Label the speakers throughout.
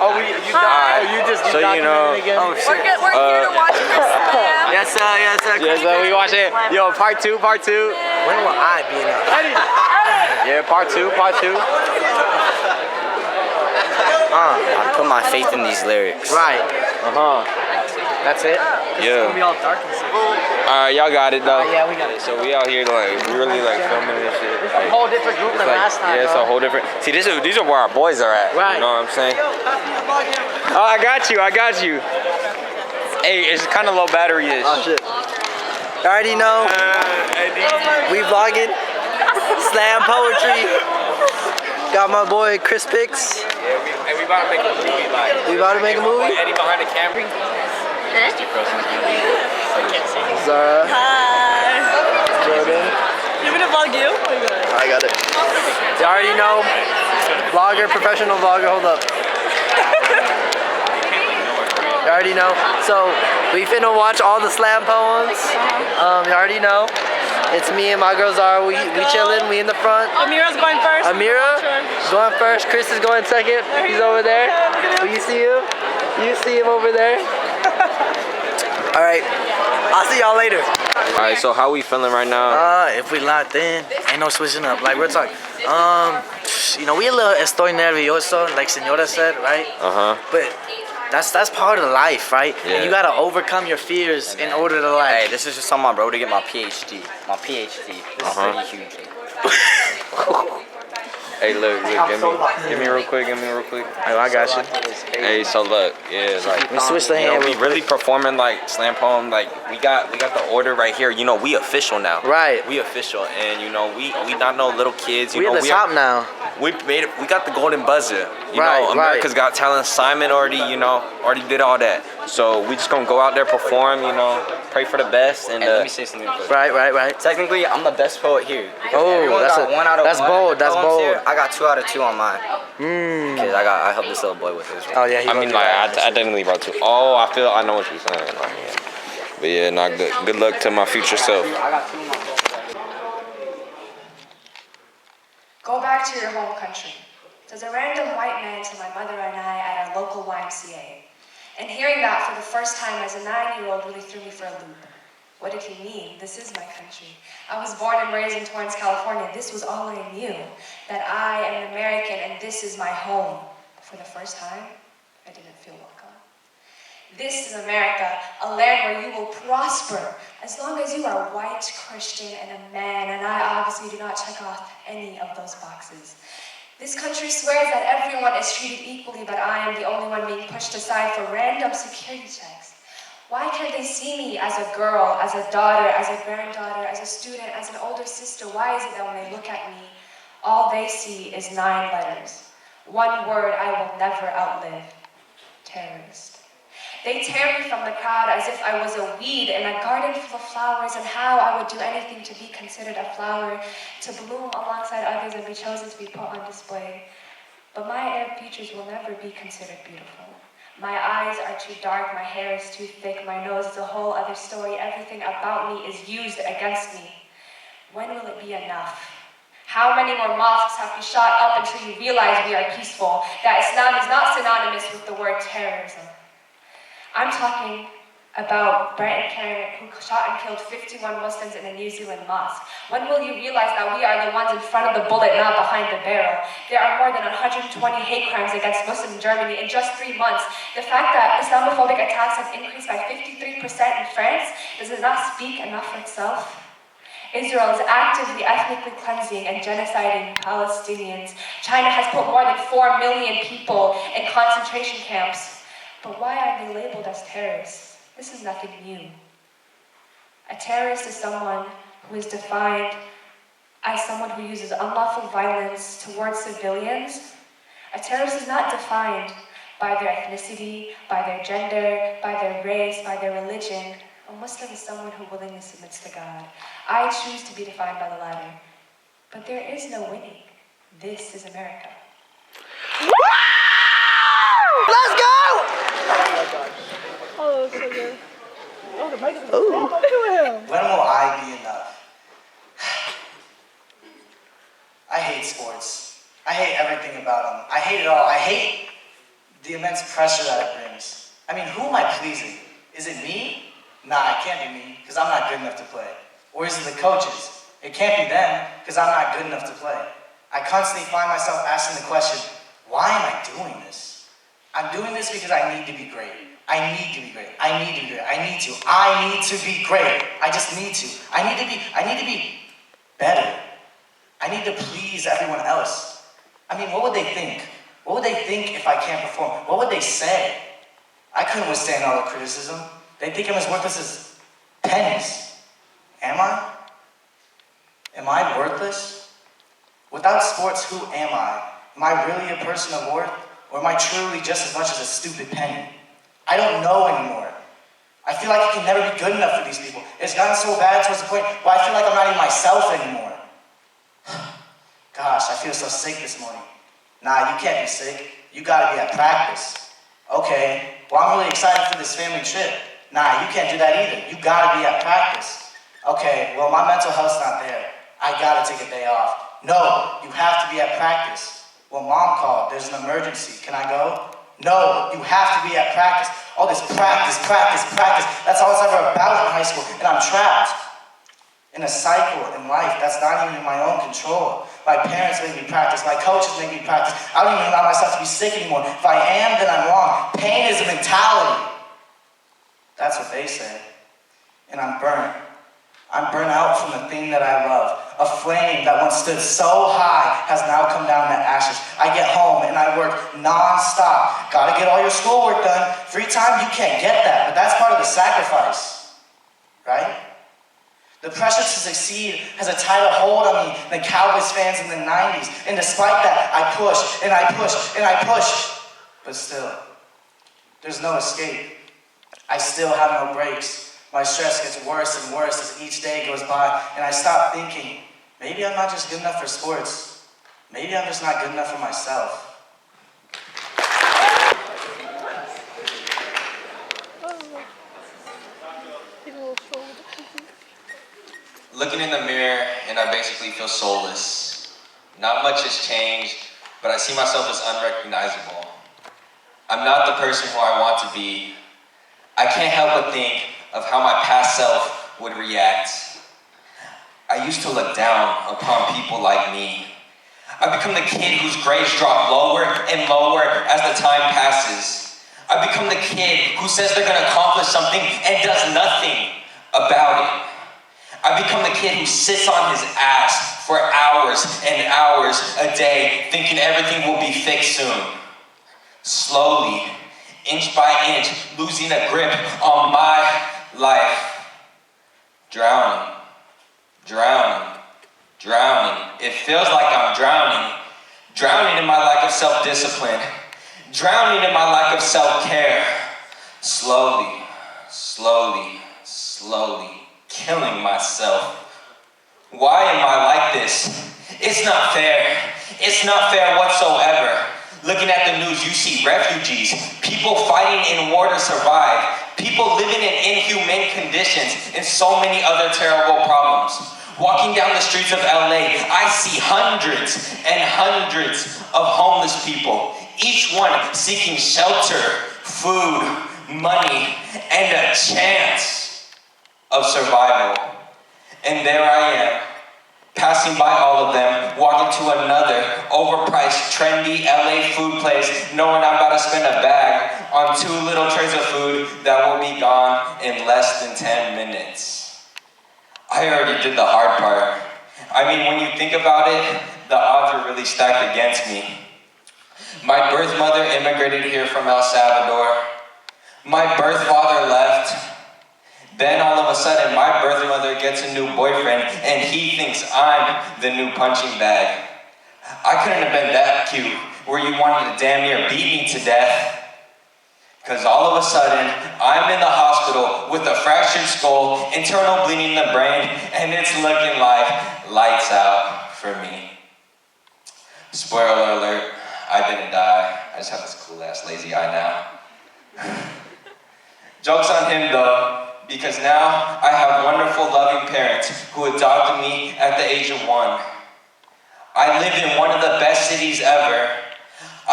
Speaker 1: Oh, you
Speaker 2: So you know.
Speaker 1: again?
Speaker 3: Oh shit. We're here to watch Chris slam.
Speaker 1: Yes sir, yes sir.
Speaker 2: Yes, we watch it. Yo, part two.
Speaker 1: When will I be enough?
Speaker 2: Yeah, part two.
Speaker 1: I put my faith in these lyrics.
Speaker 4: Right.
Speaker 1: That's it?
Speaker 2: Yeah.
Speaker 4: Be all dark and stuff.
Speaker 2: Alright, y'all got it though.
Speaker 4: Yeah, we got it.
Speaker 2: So we out here like really like filming this shit.
Speaker 4: It's a whole different group than last time.
Speaker 2: Yeah, it's a whole different. See, these are where our boys are at.
Speaker 4: Right.
Speaker 2: You know what I'm saying? Oh, I got you. Hey, it's kind of low battery-ish.
Speaker 4: Oh shit. You already know. We vlogging. Slam poetry. Got my boy Chris Picks.
Speaker 2: Yeah, we about to make a movie. Like,
Speaker 4: We about to make a movie?
Speaker 2: Eddie behind the camera.
Speaker 4: Zara.
Speaker 3: Hi.
Speaker 4: Jordan.
Speaker 3: You want me to vlog you?
Speaker 4: I got it. You already know. Vlogger, professional vlogger. Hold up. You already know. So we finna watch all the slam poems. You already know. It's me and my girl Zara. We chilling. We in the front.
Speaker 3: Amira's going first.
Speaker 4: Amira going first. Chris is going second. He's over there. You see him? You see him over there? All right. I'll see y'all later.
Speaker 2: Alright, so how we feeling right now?
Speaker 4: If we locked in, ain't no switching up. Like we're talking. You know, we a little estoy nervioso, like Senora said, right? But that's part of life, right?
Speaker 2: Yeah.
Speaker 4: And you gotta overcome your fears in order to like.
Speaker 1: Hey, this is just on my bro to get my PhD. My PhD. This is pretty huge.
Speaker 2: Hey, look, give me real quick.
Speaker 4: Oh, I got you.
Speaker 2: Hey, so look, yeah, like
Speaker 4: We switch the
Speaker 2: you know,
Speaker 4: hand.
Speaker 2: we really performing like slam poem. Like we got the order right here. You know, we official now.
Speaker 4: Right.
Speaker 2: We official, and you know, we not no little kids. You
Speaker 4: We
Speaker 2: know,
Speaker 4: at the top now.
Speaker 2: We made it. We got the golden buzzer. You
Speaker 4: Right,
Speaker 2: know, America's Got Talent. Simon already did all that. So we just gonna go out there, perform. You know, pray for the best. And
Speaker 1: Let me say something quick.
Speaker 4: Right.
Speaker 1: Technically, I'm the best poet here.
Speaker 4: Oh,
Speaker 1: Everyone
Speaker 4: that's
Speaker 1: got one out of
Speaker 4: that's
Speaker 1: one
Speaker 4: bold. That's
Speaker 1: poems
Speaker 4: bold.
Speaker 1: here. I got 2 out of 2 on mine. Because I helped this little boy with his.
Speaker 4: Oh yeah.
Speaker 2: I mean, like I technically brought two. Oh, I know what you're saying. Like, yeah. But yeah, not good. Good luck to my future self.
Speaker 1: I got 2 more.
Speaker 5: Go back to your home country, says a random white man to my mother and I at our local YMCA. And hearing that for the first time as a 9-year-old really threw me for a loop. What did he mean? This is my country. I was born and raised in Torrance, California. This was all I knew, that I am an American and this is my home. For the first time, I didn't feel welcome. This is America, a land where you will prosper as long as you are white, Christian, and a man, and I obviously do not check off any of those boxes. This country swears that everyone is treated equally, but I am the only one being pushed aside for random security checks. Why can't they see me as a girl, as a daughter, as a granddaughter, as a student, as an older sister? Why is it that when they look at me, all they see is 9 letters? One word I will never outlive: terrorist. They tear me from the crowd as if I was a weed in a garden full of flowers, and how I would do anything to be considered a flower, to bloom alongside others and be chosen to be put on display. But my Arab features will never be considered beautiful. My eyes are too dark, my hair is too thick, my nose is a whole other story. Everything about me is used against me. When will it be enough? How many more mosques have we shot up until you realize we are peaceful, that Islam is not synonymous with the word terrorism? I'm talking about Brett and Karen, who shot and killed 51 Muslims in a New Zealand mosque. When will you realize that we are the ones in front of the bullet, not behind the barrel? There are more than 120 hate crimes against Muslims in Germany in just 3 months. The fact that Islamophobic attacks have increased by 53% in France, does it not speak enough for itself? Israel is actively ethnically cleansing and genociding Palestinians. China has put more than 4 million people in concentration camps. But why are they labeled as terrorists? This is nothing new. A terrorist is someone who is defined as someone who uses unlawful violence towards civilians. A terrorist is not defined by their ethnicity, by their gender, by their race, by their religion. A Muslim is someone who willingly submits to God. I choose to be defined by the latter. But there is no winning. This is America.
Speaker 4: Let's go!
Speaker 3: Oh, so good. Oh, the mic is
Speaker 4: Ooh.
Speaker 3: look at him.
Speaker 6: When will I be enough? I hate sports. I hate everything about them. I hate it all. I hate
Speaker 4: the immense pressure that it brings. I mean, who am I pleasing? Is it me? Nah, it can't be me, because I'm not good enough to play. Or is it the coaches? It can't be them, because I'm not good enough to play. I constantly find myself asking the question, why am I doing this? I'm doing this because I need to be great. I need to be great. I need to be great. I need to be great. I just need to. I need to be better. I need to please everyone else. I mean, what would they think? What would they think if I can't perform? What would they say? I couldn't withstand all the criticism. They think I'm as worthless as pennies. Am I? Am I worthless? Without sports, who am I? Am I really a person of worth? Or am I truly just as much as a stupid penny? I don't know anymore. I feel like I can never be good enough for these people. It's gotten so bad towards the point where I feel like I'm not even myself anymore. Gosh, I feel so sick this morning. Nah, you can't be sick. You gotta be at practice. Okay, well, I'm really excited for this family trip. Nah, you can't do that either. You gotta be at practice. Okay, well, my mental health's not there. I gotta take a day off. No, you have to be at practice. Well, mom called. There's an emergency. Can I go? No, you have to be at practice. All this practice. That's all it's ever about in high school. And I'm trapped in a cycle in life that's not even in my own control. My parents make me practice. My coaches make me practice. I don't even allow myself to be sick anymore. If I am, then I'm wrong. Pain is a mentality. That's what they say. And I'm burnt. I'm burnt out from the thing that I love. A flame that once stood so high has now come down to ashes. I get home and I work non-stop. Gotta get all your schoolwork done. Free time, you can't get that, but that's part of the sacrifice, right? The pressure to succeed has a tighter hold on me than Cowboys fans in the 90s. And despite that, I push and I push and I push. But still, there's no escape. I still have no breaks. My stress gets worse and worse as each day goes by, and I stop thinking, maybe I'm not just good enough for sports. Maybe I'm just not good enough for myself.
Speaker 2: Looking in the mirror, and I basically feel soulless. Not much has changed, but I see myself as unrecognizable. I'm not the person who I want to be. I can't help but think of how my past self would react. I used to look down upon people like me. I've become the kid whose grades drop lower and lower as the time passes. I've become the kid who says they're gonna accomplish something and does nothing about it. I've become the kid who sits on his ass for hours and hours a day thinking everything will be fixed soon. Slowly, inch by inch, losing a grip on my life. Drowning. It feels like I'm drowning. Drowning in my lack of self-discipline. Drowning in my lack of self-care. Slowly, killing myself. Why am I like this? It's not fair. It's not fair whatsoever. Looking at the news, you see refugees, people fighting in war to survive, people living in inhumane conditions, and so many other terrible problems. Walking down the streets of LA, I see hundreds and hundreds of homeless people, each one seeking shelter, food, money, and a chance of survival. And there I am, passing by all of them, walking to another overpriced, trendy LA food place, knowing I'm about to spend a bag on 2 little trays of food that will be gone in less than 10 minutes. I already did the hard part. I mean, when you think about it, the odds are really stacked against me. My birth mother immigrated here from El Salvador. My birth father left. Then all of a sudden, my birth mother gets a new boyfriend, and he thinks I'm the new punching bag. I couldn't have been that cute, where you wanted to damn near beat me to death. Because all of a sudden, I'm in the hospital with a fractured skull, internal bleeding in the brain, and it's looking like lights out for me. Spoiler alert, I didn't die. I just have this cool ass lazy eye now. Joke's on him though, because now I have wonderful loving parents who adopted me at the age of 1. I live in one of the best cities ever.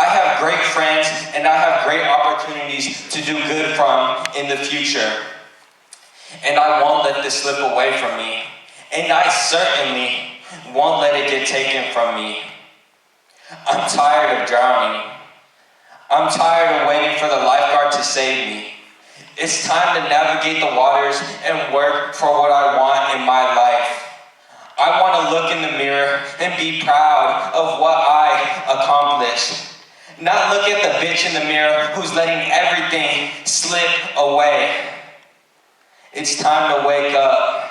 Speaker 2: I have great friends and I have great opportunities to do good from in the future. And I won't let this slip away from me. And I certainly won't let it get taken from me. I'm tired of drowning. I'm tired of waiting for the lifeguard to save me. It's time to navigate the waters and work for what I want in my life. I want to look in the mirror and be proud of what I accomplished. Not look at the bitch in the mirror who's letting everything slip away. It's time to wake up.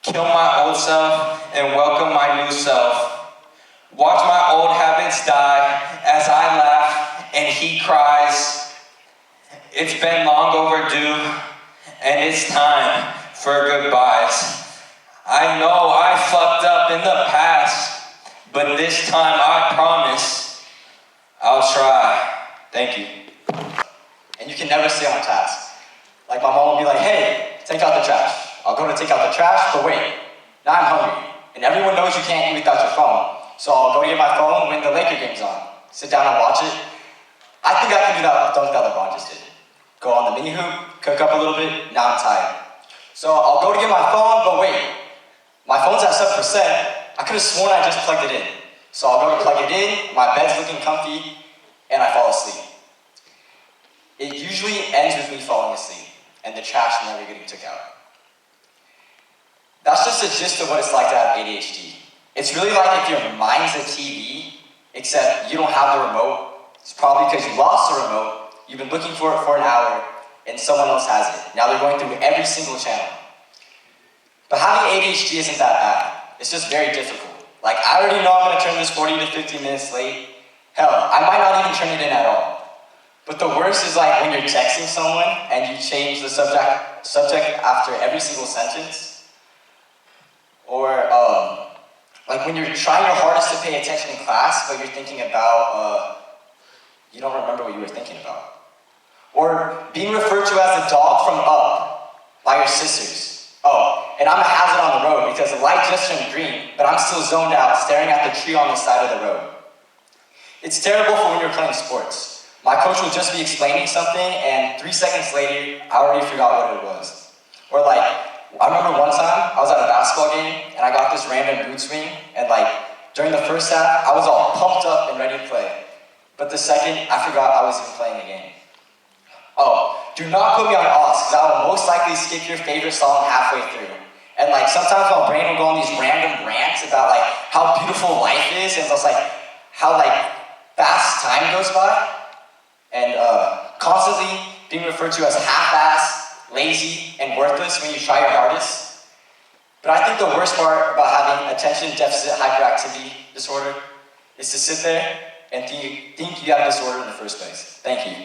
Speaker 2: Kill my old self and welcome my new self. Watch my old habits die as I laugh and he cries. It's been long overdue and it's time for goodbyes. I know I fucked up in the past, but this time I promise I'll try. Thank you.
Speaker 6: And you can never stay on task. Like my mom will be like, hey, take out the trash. I'll go to take out the trash, but wait, now I'm hungry. And everyone knows you can't eat without your phone. So I'll go get my phone when the Laker game's on. Sit down and watch it. I think I can do that dunk that LeBron just did. Go on the mini hoop, cook up a little bit, now I'm tired. So I'll go to get my phone, but wait, my phone's at 7%. I could have sworn I just plugged it in. So I'll go to plug it in, my bed's looking comfy, and I fall asleep. It usually ends with me falling asleep, and the trash never getting took out. That's just a gist of what it's like to have ADHD. It's really like if your mind's a TV, except you don't have the remote. It's probably because you lost the remote, you've been looking for it for an hour, and someone else has it. Now they're going through every single channel. But having ADHD isn't that bad. It's just very difficult. Like, I already know I'm going to turn this 40 to 50 minutes late. Hell, I might not even turn it in at all. But the worst is like when you're texting someone and you change the subject after every single sentence. Or like when you're trying your hardest to pay attention in class, but you're thinking about, you don't remember what you were thinking about. Or being referred to as the dog from Up by your sisters. Oh, and I'm a hazard on the road because the light just turned green, but I'm still zoned out staring at the tree on the side of the road. It's terrible for when you're playing sports. My coach will just be explaining something and 3 seconds later, I already forgot what it was. Or like, I remember one time, I was at a basketball game and I got this random boot swing and like, during the first half, I was all pumped up and ready to play. But the second, I forgot I was even playing the game. Oh, do not put me on aux, because I will most likely skip your favorite song halfway through. And like, sometimes my brain will go on these random rants about like, how beautiful life is, and just like, how like, fast time goes by. And constantly being referred to as half-assed, lazy, and worthless when you try your hardest. But I think the worst part about having attention deficit hyperactivity disorder is to sit there and think you have a disorder in the first place. Thank you.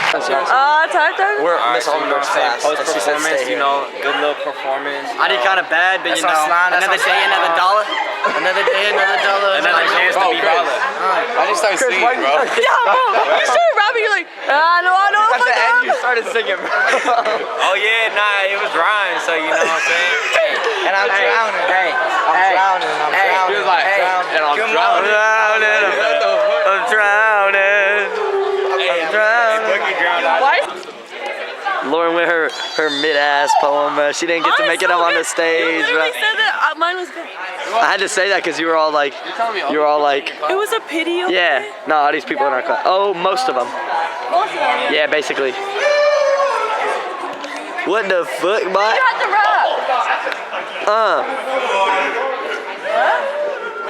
Speaker 3: Tyler?
Speaker 1: We're Miss Oldenburg's class.
Speaker 7: Post-performance, you know, good little performance.
Speaker 6: I did kind of bad, but you know,
Speaker 7: another day, another dollar. Another day, another dollar. Another chance to be dollar.
Speaker 1: I just started singing, bro.
Speaker 3: Yeah, bro. You started rapping, you're like, I know.
Speaker 1: At the end, you started singing, bro.
Speaker 7: Oh yeah, nah, it was rhymes, so you know what I'm saying?
Speaker 6: and I'm drowning. I'm drowning.
Speaker 1: He was like, and I'm drowning.
Speaker 7: I'm drowning.
Speaker 3: Why?
Speaker 7: Lauren with her mid-ass poem, she didn't get to make it up on the stage.
Speaker 3: You literally said that mine was good.
Speaker 7: I had to say that because you were all like,
Speaker 3: It was a pity. Okay?
Speaker 7: yeah, no, all these people in our class. Oh, most of them.
Speaker 3: Most of them.
Speaker 7: Yeah, basically. What the fuck, boy?
Speaker 3: You have to rap.
Speaker 7: What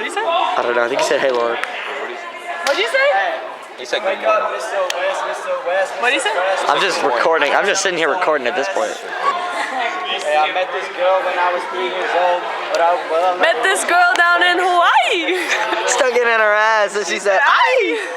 Speaker 3: What do you say?
Speaker 7: I don't know. I think he said, "Hey, Lauren."
Speaker 3: What do you say?
Speaker 1: He said good morning.
Speaker 3: What do you say?
Speaker 7: I'm just recording. I'm just sitting here recording at this point.
Speaker 6: Hey, I met this girl when I was 3 years old, but I
Speaker 3: Met this girl down in Hawaii.
Speaker 7: Stuck it in her ass, and she said, "I."